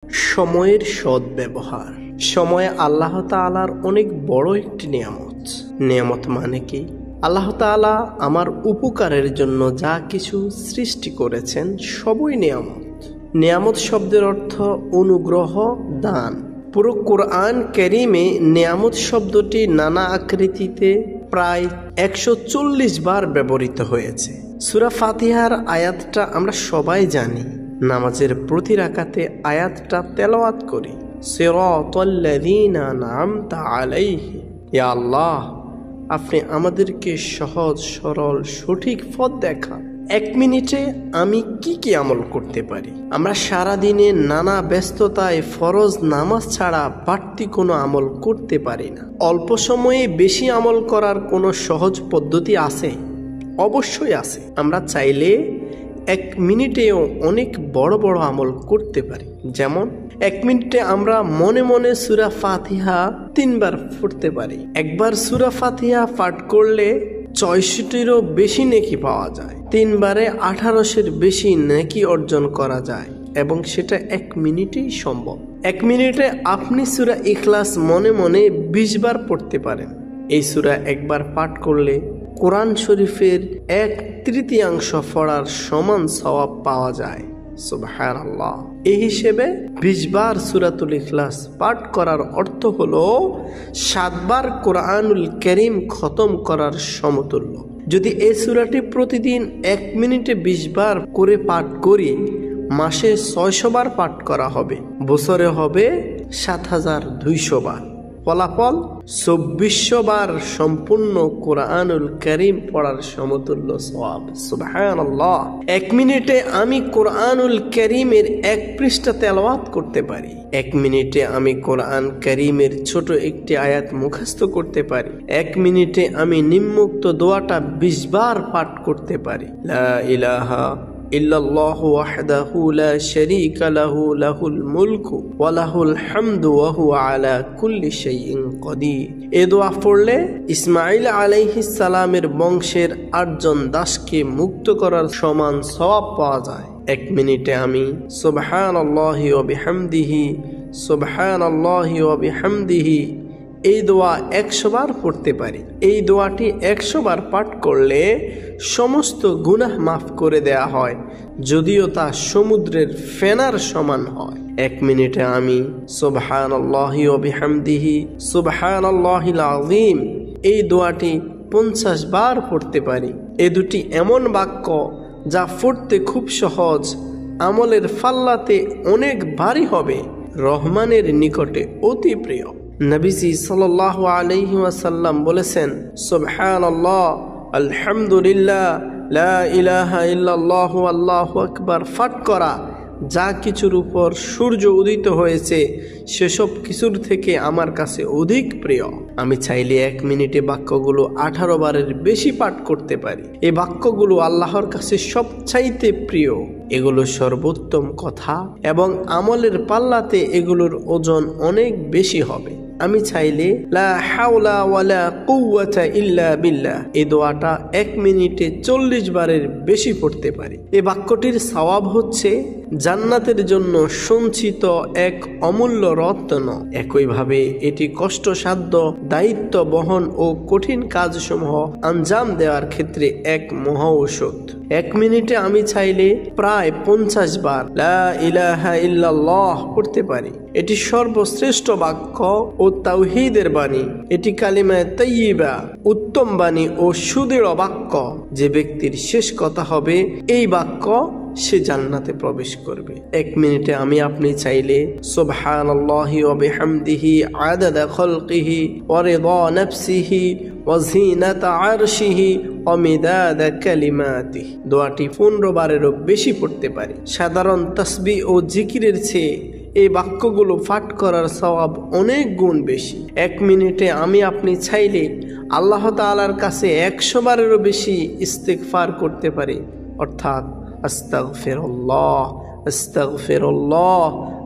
সময়ের সদ্ব্যবহার। সময় আল্লাহ তাআলার অনেক বড় একটি নিয়ামত। নিয়ামত মানে কি? আল্লাহ তাআলা আমার উপকারের জন্য যা কিছু সৃষ্টি করেছেন সবই নিয়ামত। নিয়ামত শব্দের অর্থ অনুগ্রহ, দান। পুরো কোরআন কারীমে নিয়ামত শব্দটি নানা আকৃতিতে প্রায় 140 বার ব্যবহৃত হয়েছে। সূরা ফাতিহার আয়াতটা আমরা সবাই জানি। নামাজের প্রতি রাকাতে আয়াতটা তেলাওয়াত করি। সিরাতাল্লাযীনা আন'আমতা আলাইহিম। ইয়া আল্লাহ, আপনি আমাদেরকে সহজ সরল সঠিক পথ দেখান। 1 মিনিটে আমি কি আমল করতে পারি? আমরা সারাদিনে নানা ব্যস্ততায় ফরজ নামাজ ছাড়া বাড়তি কোনো আমল করতে পারি না। অল্প সময়ে বেশি আমল করার কোনো সহজ পদ্ধতি আছে? অবশ্যই আছে। আমরা চাইলে 1 মিনিটেও অনেক বড় বড় আমল করতে পারি। যেমন 1 মিনিটে আমরা মনে মনে সূরা ফাতিহা 3 বার পড়তে পারি। একবার সূরা ফাতিহা পাঠ করলে 64-এরও বেশি নেকি পাওয়া যায়। 3 বারে 1800-এর বেশি নেকি অর্জন করা যায় এবং সেটা 1 মিনিটেই সম্ভব। 1 মিনিটে আপনি সূরা ইখলাস মনে মনে 20 বার পড়তে পারেন। এই সূরা একবার পাঠ করলে কোরআন শরীফের 1/3 পড়ার সমান সওয়াব পাওয়া যায়। সুবহানাল্লাহ। এই হিসেবে 20 বার সূরাতুল ইখলাস পাঠ করার অর্থ হলো 7 বার কোরআনুল কারীম খতম করার সমতুল্য। যদি এই সূরাটি প্রতিদিন 1 মিনিটে 20 বার করে পাঠ করি, মাসে 600 বার পাঠ করা হবে, বছরে হবে 7200 বার। ফলাফল 2400 বার সম্পূর্ণ কোরআনুল কারীম পড়ার সমতুল্য সওয়াব। সুবহানাল্লাহ। 1 মিনিটে আমি কোরআনুল কারীমের 1 পৃষ্ঠা তেলাওয়াত করতে পারি। 1 মিনিটে আমি কোরআন কারীমের ছোট একটি আয়াত মুখস্থ করতে পারি। 1 মিনিটে আমি নিম্নোক্ত দোয়াটা 20 বার পাঠ করতে পারি। লা ইলাহা ইল্লাল্লাহু ওয়াহদাহু লা শারীকা লাহু লাহুল মুলকু ওয়া লাহুল হামদু ওয়া হুয়া আলা কুল্লি শাইইন কাদির। এই দোয়া পড়লে ইসমাঈল আলাইহিস সালামের বংশের 8 জন দাসকে মুক্ত করার সমান সওয়াব পাওয়া যায়। 1 মিনিটে আমি সুবহানাল্লাহি ওয়া বিহামদিহি সুবহানাল্লাহি ওয়া বিহামদিহি এই দোয়া 100 বার পড়তে পারি। এই দোয়াটি 100 বার পাঠ করলে সমস্ত গুনাহ মাফ করে দেয়া হয়, যদিও তা সমুদ্রের ফেনার সমান হয়। 1 মিনিটে আমি সুবহানাল্লাহি ওয়া বিহামদিহি সুবহানাল্লাহিল আযীম এই দোয়াটি 50 বার পড়তে পারি। এই দুটি এমন বাক্য যা পড়তে খুব সহজ, আমলের পাল্লাতে অনেক ভারী হবে, রহমানের নিকটে অতি প্রিয়। নবীজি সাল্লাল্লাহু আলাইহি ওয়াসাল্লাম বলেছেন, সুবহানাল্লাহ, আলহামদুলিল্লাহ, লা ইলাহা ইল্লাল্লাহু আল্লাহু আকবার পাঠ করা যা কিছুর উপর সূর্য উদিত হয়েছে সেসব কিছুর থেকে আমার কাছে অধিক প্রিয়। আমি চাইলে 1 মিনিটে বাক্যগুলো 18 বারের বেশি পাঠ করতে পারি। এই বাক্যগুলো আল্লাহর কাছে সবচাইতে প্রিয়। এগুলো সর্বোত্তম কথা এবং আমলের পাল্লাতে এগুলোর ওজন অনেক বেশি হবে। আমি চাইলে লা হাওলা ওয়ালা কুওয়াতা ইল্লা বিল্লাহ এই দোয়াটা 1 মিনিটে 40 বারের বেশি পড়তে পারি। এই বাক্যটির সওয়াব হচ্ছে জান্নাতের জন্য সঞ্চিত এক অমূল্য রত্ন। একইভাবে এটি কষ্টসাধ্য দায়িত্ব বহন ও কঠিন কাজসমূহ আঞ্জাম দেওয়ার ক্ষেত্রে এক মহা ঔষধ। 1 মিনিটে আমি চাইলে প্রায় 50 বার লা ইলাহা ইল্লাল্লাহ পড়তে পারি। এটি সর্বশ্রেষ্ঠ বাক্য ও তাওহীদের বাণী। এটি কালিমায়ে তাইয়্যিবা, উত্তম বাণী ও সুদৃঢ় বাক্য। যে ব্যক্তির শেষ কথা হবে এই বাক্য, সে জান্নাতে প্রবেশ করবে। 1 মিনিটে আমি আপনি চাইলে সুবহানাল্লাহি ওয়া বিহামদিহি আদাদা খালকিহি ওয়া রিদা নাফসিহি ওয়া যিনাতা আরশিহি ওয়া মিদাদা কালিমাতিহি দোয়াটি 15 বারেরও বেশি পড়তে পারি। সাধারণ তাসবিহ ও জিকিরের চেয়ে এই বাক্যগুলো পাঠ করার সওয়াব অনেক গুণ বেশি। 1 মিনিটে আমি আপনি চাইলে আল্লাহ তাআলার কাছে 100 বারেরও বেশি ইস্তিগফার করতে পারি, অর্থাৎ আস্তাগফিরুল্লাহ আস্তাগফিরুল্লাহ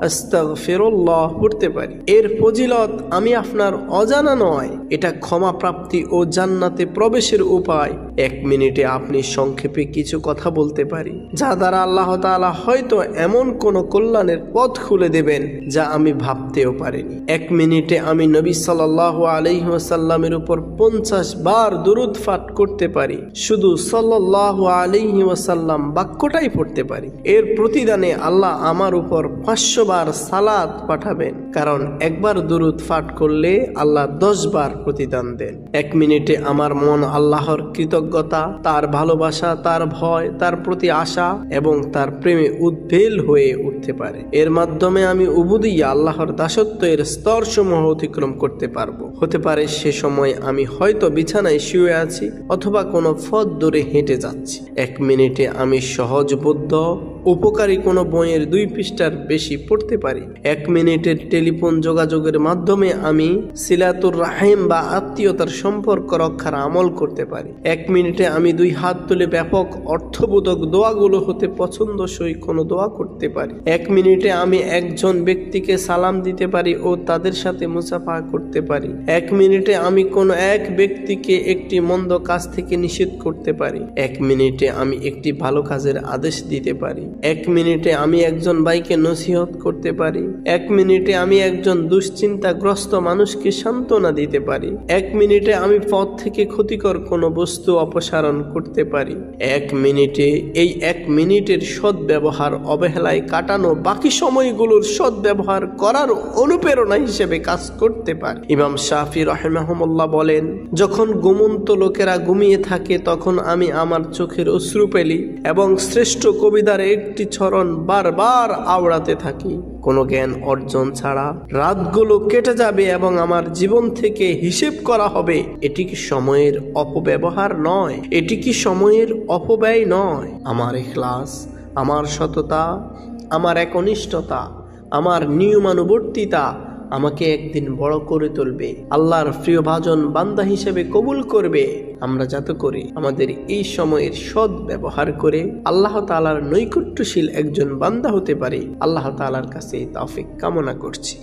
আস্তাগফিরুল্লাহ পড়তে পারি। এর ফজিলত আমি আপনার অজানা নয়, এটা ক্ষমা প্রাপ্তি ও জান্নাতে প্রবেশের উপায়। 1 মিনিটে আপনি সংক্ষেপে কিছু কথা বলতে পারি, যা দ্বারা আল্লাহ তাআলা হয়তো এমন কোন কল্যাণের পথ খুলে দেবেন যা আমি ভাবতেও পারিনি। 1 মিনিটে আমি নবী সাল্লাল্লাহু আলাইহি ওয়াসাল্লামের উপর 50 বার দুরূদ পাঠ করতে পারি। শুধু সাল্লাল্লাহু আলাইহি ওয়াসাল্লাম বাক্যটাই পড়তে পারি। এর প্রতিদানে আল্লাহ আমার উপর 500 বার সালাত পাঠাবেন, কারণ একবার দুরূদ পাঠ করলে আল্লাহ 10 বার প্রতিদান দেন। 1 মিনিটে আমার মন আল্লাহর কৃতজ্ঞতা, তার ভালোবাসা, তার ভয়, তার প্রতি আশা এবং তার প্রেমে উদ্বেল হয়ে উঠতে পারে। এর মাধ্যমে আমি উবুদিয়া, আল্লাহর দাসত্বের স্তরসমূহ অতিক্রম করতে পারবো। হতে পারে সে সময় আমি হয়তো বিছানায় শুয়ে আছি অথবা কোনো পথ ধরে হেঁটে যাচ্ছি। 1 মিনিটে আমি সহজবোধ্য উপকারী কোনো বইয়ের 2 পৃষ্ঠার বেশি পড়তে পারি। 1 মিনিটের টেলিফোন যোগাযোগের মাধ্যমে আমি সিলাতুর রাহিম বা আত্মীয়তার সম্পর্ক রক্ষার আমল করতে পারি। 1 মিনিটে আমি 2 হাত তুলে ব্যাপক অর্থবোধক দোয়াগুলো হতে পছন্দসই কোনো দোয়া করতে পারি। 1 মিনিটে আমি একজন ব্যক্তিকে সালাম দিতে পারি ও তাদের সাথে মুসাফা করতে পারি। 1 মিনিটে আমি কোনো এক ব্যক্তিকে একটি মন্দ কাজ থেকে নিষেধ করতে পারি। 1 মিনিটে আমি একটি ভালো কাজের আদেশ দিতে পারি। 1 মিনিটে আমি একজন ভাইকে নসিহত করতে পারি। 1 মিনিটে আমি একজন দুশ্চিন্তাগ্রস্ত মানুষকে সান্ত্বনা দিতে পারি। 1 মিনিটে আমি পথ থেকে ক্ষতিকর কোনো বস্তু অপসারণ করতে পারি। 1 মিনিটে এই 1 মিনিটের সদ্ব্যবহার অবহেলায় কাটানো বাকি সময়গুলোর সদ্ব্যবহার করার অনুপ্রেরণা হিসেবে কাজ করতে পারে। ইমাম শাফি রাহিমাহুল্লাহ বলেন, যখন ঘুমন্ত লোকেরা ঘুমিয়ে থাকে তখন আমি আমার চোখের অশ্রু পেলি এবং শ্রেষ্ঠ কবিতার একটি চরণ বারবার আওড়াতে থাকি। কোনো জ্ঞান অর্জন ছাড়া রাতগুলো কেটে যাবে এবং আমার জীবন থেকে হিসেব করা হবে। এটি কি সময়ের অপব্যবহার নয়? এটি কি সময়ের অপব্যয় নয়? আমার ইখলাস, আমার সততা, আমার একনিষ্ঠতা, আমার নিয়মানুবর্তিতা আমাকে একদিন বড় করে তুলবে, আল্লাহর প্রিয়ভাজন বান্দা হিসেবে কবুল করবে। আমরা যাতে করি আমাদের এই সময়ের সৎ ব্যবহার করে আল্লাহ তাআলার নৈকট্যশীল একজন বান্দা হতে পারি। আল্লাহ তাআলার কাছে তৌফিক কামনা করছি।